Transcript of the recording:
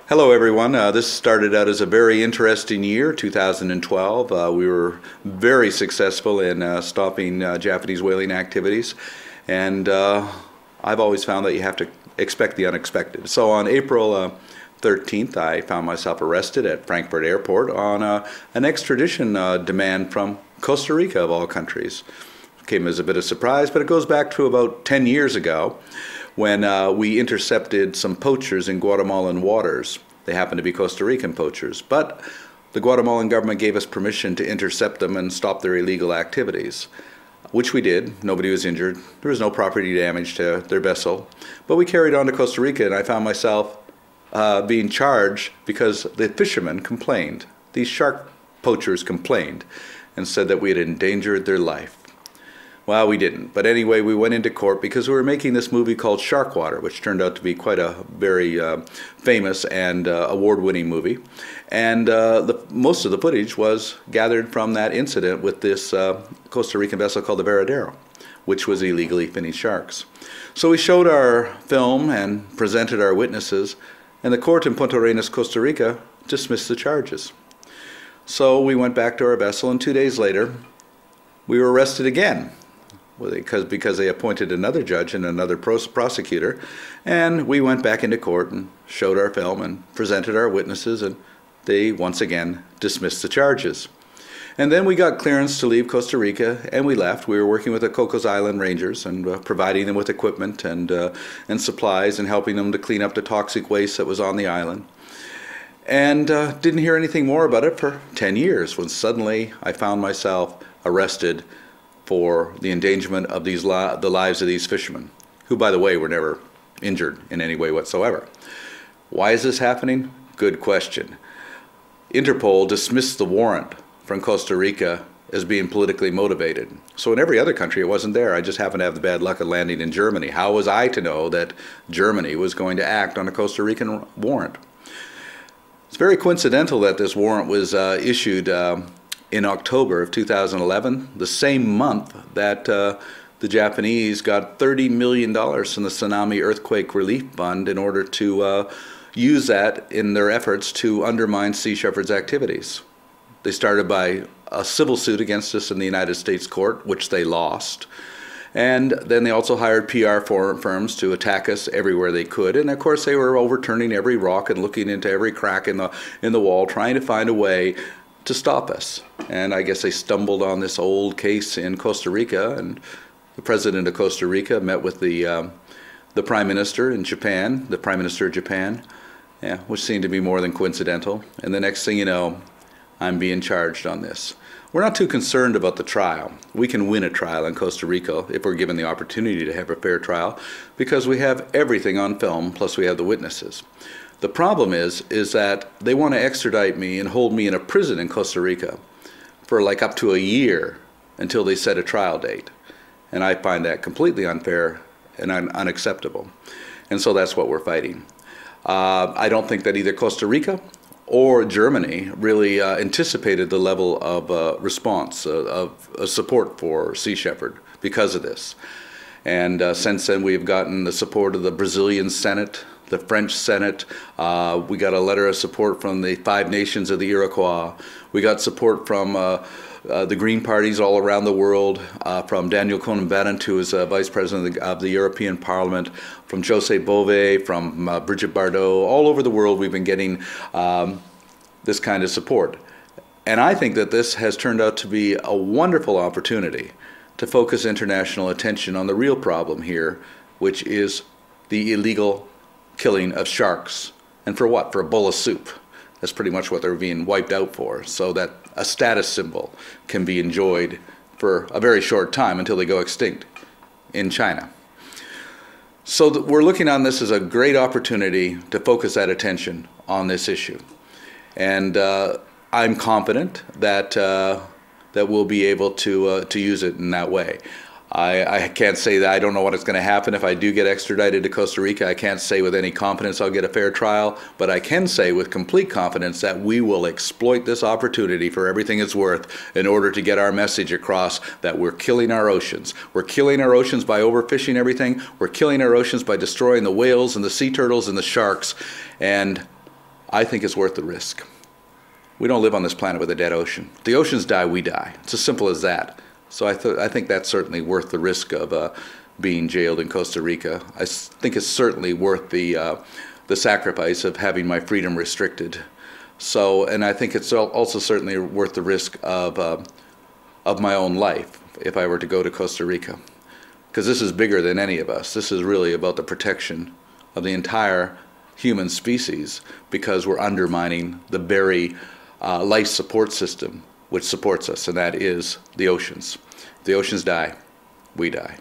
Hello everyone. This started out as a very interesting year, 2012. We were very successful in stopping Japanese whaling activities, and I've always found that you have to expect the unexpected. So on April 13th, I found myself arrested at Frankfort Airport on an extradition demand from Costa Rica, of all countries. Came as a bit of a surprise, but it goes back to about 10 years ago when we intercepted some poachers in Guatemalan waters. They happened to be Costa Rican poachers, but the Guatemalan government gave us permission to intercept them and stop their illegal activities, which we did. Nobody was injured. There was no property damage to their vessel, but we carried on to Costa Rica, and I found myself being charged because the fishermen complained. These shark poachers complained and said that we had endangered their life. Well, we didn't. But anyway, we went into court because we were making this movie called Sharkwater, which turned out to be quite a very famous and award-winning movie. And most of the footage was gathered from that incident with this Costa Rican vessel called the Veradero, which was illegally finning sharks. So we showed our film and presented our witnesses, and the court in Punta Arenas, Costa Rica, dismissed the charges. So we went back to our vessel, and 2 days later, we were arrested again. Because they appointed another judge and another prosecutor, and we went back into court and showed our film and presented our witnesses, and they once again dismissed the charges. And then we got clearance to leave Costa Rica, and we left. We were working with the Cocos Island Rangers and providing them with equipment and supplies and helping them to clean up the toxic waste that was on the island. And didn't hear anything more about it for 10 years when suddenly I found myself arrested for the endangerment of the lives of these fishermen, who, by the way, were never injured in any way whatsoever. Why is this happening? Good question. Interpol dismissed the warrant from Costa Rica as being politically motivated. So in every other country it wasn't there. I just happened to have the bad luck of landing in Germany. How was I to know that Germany was going to act on a Costa Rican warrant? It's very coincidental that this warrant was issued in October of 2011, the same month that the Japanese got $30 million from the Tsunami Earthquake Relief Fund in order to use that in their efforts to undermine Sea Shepherd's activities. They started by a civil suit against us in the United States court, which they lost. And then they also hired PR firms to attack us everywhere they could. And of course they were overturning every rock and looking into every crack in the wall, trying to find a way to stop us. And I guess they stumbled on this old case in Costa Rica, and the president of Costa Rica met with the prime minister in Japan, the prime minister of Japan, yeah, which seemed to be more than coincidental. And the next thing you know, I'm being charged on this. We're not too concerned about the trial. We can win a trial in Costa Rica if we're given the opportunity to have a fair trial, because we have everything on film, plus we have the witnesses. The problem is that they want to extradite me and hold me in a prison in Costa Rica for like up to a year until they set a trial date. And I find that completely unfair and unacceptable. And so that's what we're fighting. I don't think that either Costa Rica or Germany really anticipated the level of response, of support for Sea Shepherd because of this. And since then we've gotten the support of the Brazilian Senate, the French Senate. We got a letter of support from the 5 nations of the Iroquois. We got support from the Green parties all around the world, from Daniel Cohn-Bendit, who is Vice President of the European Parliament, from José Bové, from Brigitte Bardot. All over the world we've been getting this kind of support. And I think that this has turned out to be a wonderful opportunity to focus international attention on the real problem here, which is the illegal killing of sharks. And for what? For a bowl of soup. That's pretty much what they're being wiped out for, so that a status symbol can be enjoyed for a very short time until they go extinct in China. So we're looking on this as a great opportunity to focus that attention on this issue. And I'm confident that that we'll be able to use it in that way. I can't say that I don't know what is going to happen if I do get extradited to Costa Rica. I can't say with any confidence I'll get a fair trial, but I can say with complete confidence that we will exploit this opportunity for everything it's worth in order to get our message across that we're killing our oceans. We're killing our oceans by overfishing everything. We're killing our oceans by destroying the whales and the sea turtles and the sharks. And I think it's worth the risk. We don't live on this planet with a dead ocean. The oceans die, we die. It's as simple as that. So I think that's certainly worth the risk of being jailed in Costa Rica. I think it's certainly worth the sacrifice of having my freedom restricted. So, and I think it's also certainly worth the risk of my own life if I were to go to Costa Rica. Because this is bigger than any of us. This is really about the protection of the entire human species, because we're undermining the very life support system which supports us, and that is the oceans. If the oceans die, we die.